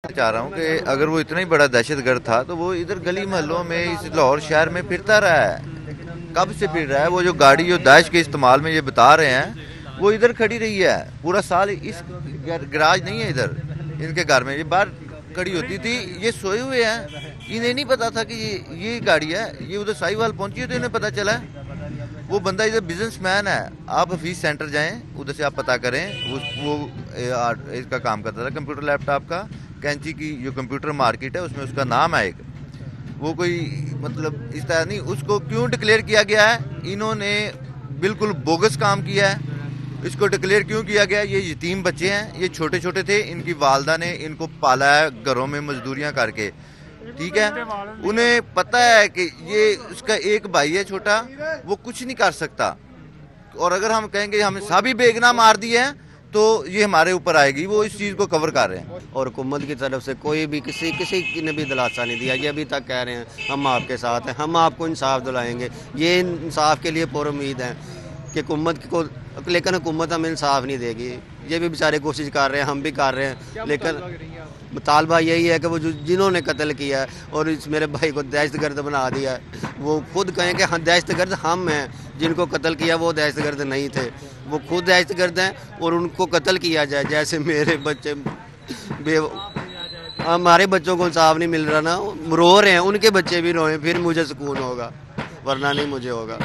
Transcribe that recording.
चाह रहा हूँ कि अगर वो इतना ही बड़ा दहशत गर्द था तो वो इधर गली महलों में इस लाहौर शहर में फिरता रहा है। कब से फिर रहा है? वो जो गाड़ी जो दाइश के इस्तेमाल में ये बता रहे हैं वो इधर खड़ी रही है पूरा साल। इस गराज नहीं है इधर इनके घर में, ये बाहर खड़ी होती थी। ये सोए हुए हैं, इन्हें नहीं पता था कि ये गाड़ी है। ये उधर साहिवाल पहुंची है तो इन्हें पता चला है। वो बंदा इधर बिजनेसमैन है। आप हफीज सेंटर जाएं, उधर से आप पता करें। वो इसका काम करता था कंप्यूटर लैपटॉप का, कैंची की जो कंप्यूटर मार्केट है उसमें उसका नाम है एक। वो कोई मतलब इस तरह नहीं। उसको क्यों डिक्लेयर किया गया है? इन्होंने बिल्कुल बोगस काम किया है। इसको डिक्लेयर क्यों किया गया? ये यतीम बच्चे हैं, ये छोटे छोटे थे, इनकी वालदा ने इनको पाला है घरों में मजदूरियां करके, ठीक है। उन्हें पता है कि ये उसका एक भाई है छोटा, वो कुछ नहीं कर सकता। और अगर हम कहेंगे हमें साबी बेगना मार दी है तो ये हमारे ऊपर आएगी। वो इस चीज़ को कवर कर रहे हैं। और हुकूमत की तरफ से कोई भी किसी ने भी दिलासा नहीं दिया। ये अभी तक कह रहे हैं हम आपके साथ हैं, हम आपको इंसाफ दिलाएंगे। ये इंसाफ के लिए पूरी उम्मीद है कि हुकूमत को, लेकिन हुकूमत हमें इंसाफ नहीं देगी। ये भी बेचारे कोशिश कर रहे हैं, हम भी कर रहे हैं, लेकिन मुतालबा यही है कि वो जिन्होंने कत्ल किया है और इस मेरे भाई को दहशतगर्द बना दिया है, वो खुद कहें कि हाँ दहशतगर्द हम हैं, जिनको कत्ल किया वो दहशतगर्द नहीं थे, वो खुद दहशतगर्द हैं और उनको कत्ल किया जाए। जैसे मेरे बच्चे हमारे बच्चों को इंसाफ नहीं मिल रहा ना, रो रहे हैं, उनके बच्चे भी रोएं, फिर मुझे सुकून होगा, वरना नहीं मुझे होगा।